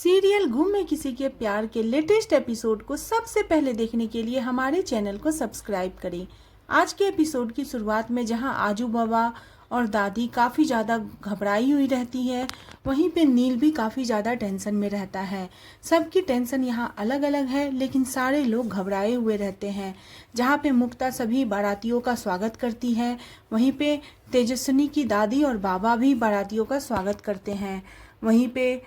Serial गुम में किसी के प्यार के लेटेस्ट एपिसोड को सबसे पहले देखने के लिए हमारे चैनल को सब्सक्राइब करें। आज के एपिसोड की शुरुआत में जहां आजू बाबा और दादी काफ़ी ज़्यादा घबराई हुई रहती है, वहीं पे नील भी काफ़ी ज़्यादा टेंशन में रहता है। सबकी टेंशन यहाँ अलग अलग है, लेकिन सारे लोग घबराए हुए रहते हैं। जहाँ पे मुक्ता सभी बारातियों का स्वागत करती है, वहीं पे तेजस्विनी की दादी और बाबा भी बारातियों का स्वागत करते हैं। वहीं पे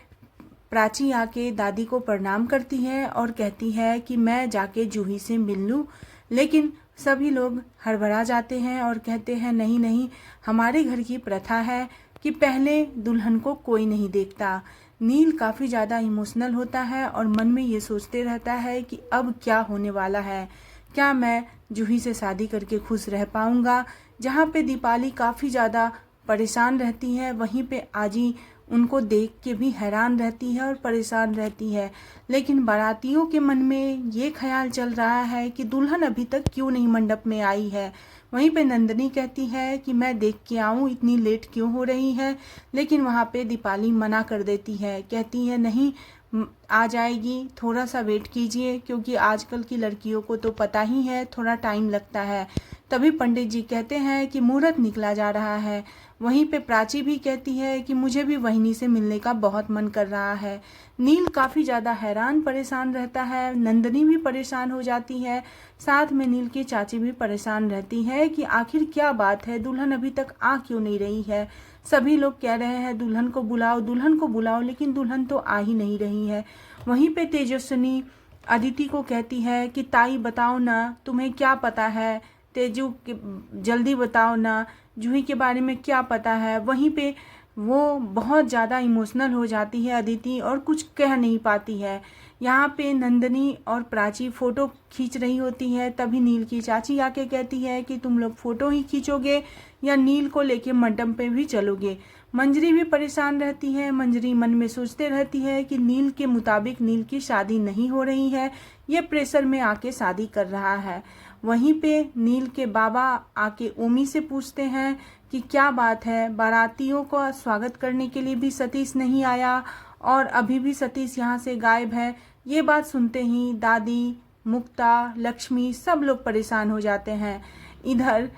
प्राची आके दादी को प्रणाम करती है और कहती है कि मैं जाके जूही से मिल लूं, लेकिन सभी लोग हड़बड़ा जाते हैं और कहते हैं नहीं नहीं, हमारे घर की प्रथा है कि पहले दुल्हन को कोई नहीं देखता। नील काफ़ी ज़्यादा इमोशनल होता है और मन में ये सोचते रहता है कि अब क्या होने वाला है, क्या मैं जूही से शादी करके खुश रह पाऊँगा। जहाँ पे दीपाली काफ़ी ज़्यादा परेशान रहती है, वहीं पे आजी उनको देख के भी हैरान रहती है और परेशान रहती है। लेकिन बारातियों के मन में ये ख्याल चल रहा है कि दुल्हन अभी तक क्यों नहीं मंडप में आई है। वहीं पे नंदिनी कहती है कि मैं देख के आऊँ, इतनी लेट क्यों हो रही है, लेकिन वहाँ पे दीपाली मना कर देती है, कहती है नहीं आ जाएगी, थोड़ा सा वेट कीजिए, क्योंकि आजकल की लड़कियों को तो पता ही है थोड़ा टाइम लगता है। तभी पंडित जी कहते हैं कि मुहूर्त निकला जा रहा है। वहीं पे प्राची भी कहती है कि मुझे भी वहिनी से मिलने का बहुत मन कर रहा है। नील काफ़ी ज़्यादा हैरान परेशान रहता है, नंदिनी भी परेशान हो जाती है, साथ में नील की चाची भी परेशान रहती है कि आखिर क्या बात है, दुल्हन अभी तक आ क्यों नहीं रही है। सभी लोग कह रहे हैं दुल्हन को बुलाओ, दुल्हन को बुलाओ, लेकिन दुल्हन तो आ ही नहीं रही है। वहीं पे तेजस्विनी अदिति को कहती है कि ताई बताओ ना, तुम्हें क्या पता है, तेजू जल्दी बताओ ना, जूही के बारे में क्या पता है। वहीं पे वो बहुत ज़्यादा इमोशनल हो जाती है अदिति और कुछ कह नहीं पाती है। यहाँ पे नंदिनी और प्राची फ़ोटो खींच रही होती है, तभी नील की चाची आके कहती है कि तुम लोग फ़ोटो ही खींचोगे या नील को लेके मंडप पे भी चलोगे। मंजरी भी परेशान रहती है, मंजरी मन में सोचते रहती है कि नील के मुताबिक नील की शादी नहीं हो रही है, ये प्रेशर में आके शादी कर रहा है। वहीं पे नील के बाबा आके ओमी से पूछते हैं कि क्या बात है, बारातियों का स्वागत करने के लिए भी सतीश नहीं आया और अभी भी सतीश यहाँ से गायब है। ये बात सुनते ही दादी, मुक्ता, लक्ष्मी सब लोग परेशान हो जाते हैं। इधर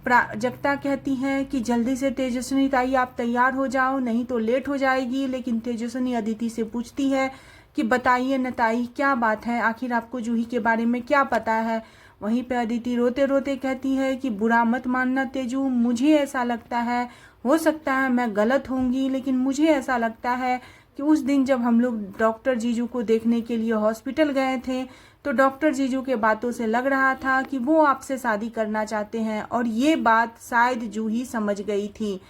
प्राजक्ता कहती है कि जल्दी से तेजस्विनी ताई आप तैयार हो जाओ, नहीं तो लेट हो जाएगी। लेकिन तेजस्विनी अदिति से पूछती है कि बताइए न ताई, क्या बात है, आखिर आपको जूही के बारे में क्या पता है। वहीं पे अदिति रोते रोते कहती है कि बुरा मत मानना तेजू, मुझे ऐसा लगता है, हो सकता है मैं गलत होंगी, लेकिन मुझे ऐसा लगता है कि उस दिन जब हम लोग डॉक्टर जीजू को देखने के लिए हॉस्पिटल गए थे, तो डॉक्टर जीजू के बातों से लग रहा था कि वो आपसे शादी करना चाहते हैं, और ये बात शायद जूही समझ गई थी।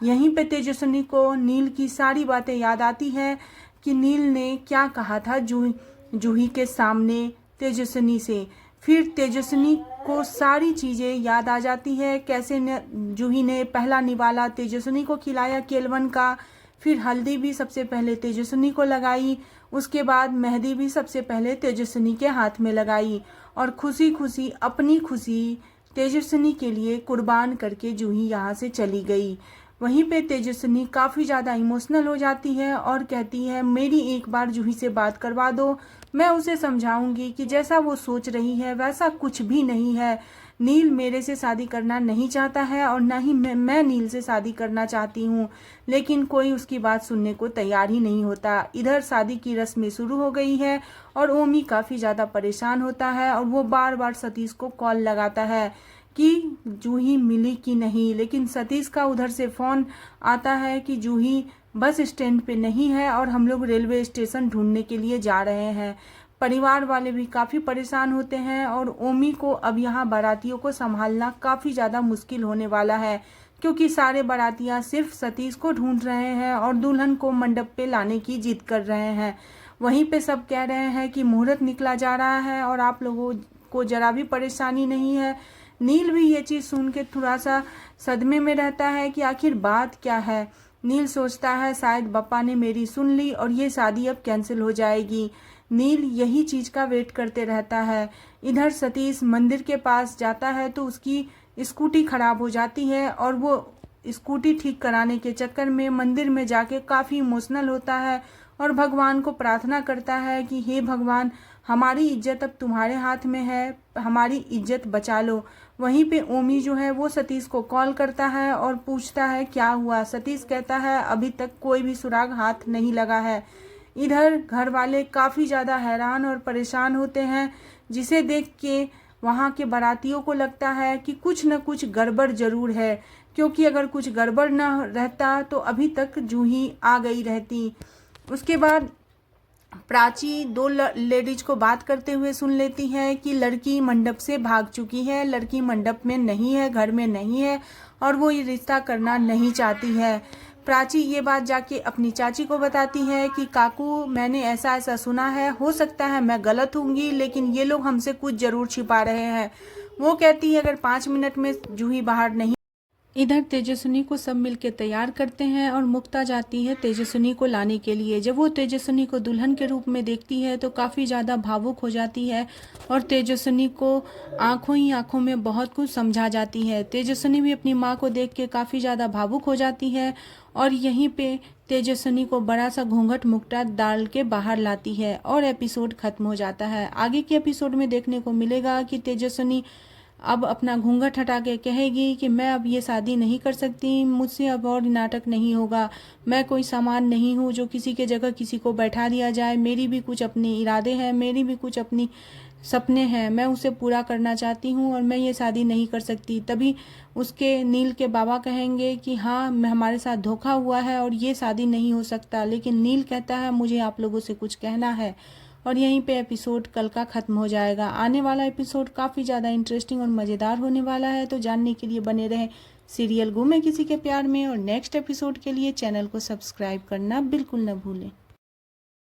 यहीं पे तेजस्विनी को नील की सारी बातें याद आती है कि नील ने क्या कहा था जूही के सामने तेजस्विनी से। फिर तेजस्विनी को सारी चीज़ें याद आ जाती है, कैसे जूही ने पहला निवाला तेजस्विनी को खिलाया केलवन का, फिर हल्दी भी सबसे पहले तेजस्विनी को लगाई, उसके बाद मेहंदी भी सबसे पहले तेजस्विनी के हाथ में लगाई, और खुशी खुशी अपनी खुशी तेजस्विनी के लिए कुर्बान करके जूही यहाँ से चली गई। वहीं पे तेजस्विनी काफ़ी ज़्यादा इमोशनल हो जाती है और कहती है मेरी एक बार जूही से बात करवा दो, मैं उसे समझाऊंगी कि जैसा वो सोच रही है वैसा कुछ भी नहीं है। नील मेरे से शादी करना नहीं चाहता है और ना ही मैं नील से शादी करना चाहती हूँ, लेकिन कोई उसकी बात सुनने को तैयार ही नहीं होता। इधर शादी की रस्में शुरू हो गई है और ओमी काफ़ी ज़्यादा परेशान होता है और वो बार बार सतीश को कॉल लगाता है कि जूही मिली कि नहीं, लेकिन सतीश का उधर से फ़ोन आता है कि जूही बस स्टैंड पे नहीं है और हम लोग रेलवे स्टेशन ढूंढने के लिए जा रहे हैं। परिवार वाले भी काफ़ी परेशान होते हैं और ओमी को अब यहाँ बारातियों को संभालना काफ़ी ज़्यादा मुश्किल होने वाला है, क्योंकि सारे बारातियाँ सिर्फ सतीश को ढूंढ रहे हैं और दुल्हन को मंडप पे लाने की जिद कर रहे हैं। वहीं पे सब कह रहे हैं कि मुहूर्त निकला जा रहा है और आप लोगों को जरा भी परेशानी नहीं है। नील भी ये चीज़ सुन के थोड़ा सा सदमे में रहता है कि आखिर बात क्या है। नील सोचता है शायद बप्पा ने मेरी सुन ली और ये शादी अब कैंसिल हो जाएगी। नील यही चीज़ का वेट करते रहता है। इधर सतीश मंदिर के पास जाता है तो उसकी स्कूटी खराब हो जाती है और वो स्कूटी ठीक कराने के चक्कर में मंदिर में जाके काफ़ी इमोशनल होता है और भगवान को प्रार्थना करता है कि हे भगवान, हमारी इज्जत अब तुम्हारे हाथ में है, हमारी इज्जत बचा लो। वहीं पे ओमी जो है वो सतीश को कॉल करता है और पूछता है क्या हुआ। सतीश कहता है अभी तक कोई भी सुराग हाथ नहीं लगा है। इधर घर वाले काफ़ी ज़्यादा हैरान और परेशान होते हैं, जिसे देख के वहाँ के बारातियों को लगता है कि कुछ न कुछ गड़बड़ ज़रूर है, क्योंकि अगर कुछ गड़बड़ न रहता तो अभी तक जूही आ गई रहती। उसके बाद प्राची दो लेडीज को बात करते हुए सुन लेती है कि लड़की मंडप से भाग चुकी है, लड़की मंडप में नहीं है, घर में नहीं है और वो ये रिश्ता करना नहीं चाहती है। प्राची ये बात जाके अपनी चाची को बताती है कि काकू, मैंने ऐसा ऐसा सुना है, हो सकता है मैं गलत होंगी, लेकिन ये लोग हमसे कुछ ज़रूर छिपा रहे हैं। वो कहती है अगर 5 मिनट में जूही बाहर नहीं। इधर तेजस्विनी को सब मिलके तैयार करते हैं और मुक्ता जाती है तेजस्विनी को लाने के लिए। जब वो तेजस्विनी को दुल्हन के रूप में देखती है तो काफ़ी ज़्यादा भावुक हो जाती है और तेजस्विनी को आंखों ही आंखों में बहुत कुछ समझा जाती है। तेजस्विनी भी अपनी माँ को देख के काफ़ी ज़्यादा भावुक हो जाती है और यहीं पे तेजस्विनी को बड़ा सा घूंघट मुक्ता डाल के बाहर लाती है और एपिसोड खत्म हो जाता है। आगे के एपिसोड में देखने को मिलेगा कि तेजस्विनी अब अपना घूंघट हटा के कहेगी कि मैं अब ये शादी नहीं कर सकती, मुझसे अब और नाटक नहीं होगा, मैं कोई सामान नहीं हूँ जो किसी के जगह किसी को बैठा दिया जाए। मेरी भी कुछ अपने इरादे हैं, मेरी भी कुछ अपनी सपने हैं, मैं उसे पूरा करना चाहती हूँ और मैं ये शादी नहीं कर सकती। तभी उसके नील के बाबा कहेंगे कि हाँ, हमारे साथ धोखा हुआ है और ये शादी नहीं हो सकता। लेकिन नील कहता है मुझे आप लोगों से कुछ कहना है और यहीं पे एपिसोड कल का ख़त्म हो जाएगा। आने वाला एपिसोड काफ़ी ज़्यादा इंटरेस्टिंग और मज़ेदार होने वाला है, तो जानने के लिए बने रहें सीरियल गुम है किसी के प्यार में और नेक्स्ट एपिसोड के लिए चैनल को सब्सक्राइब करना बिल्कुल न भूलें।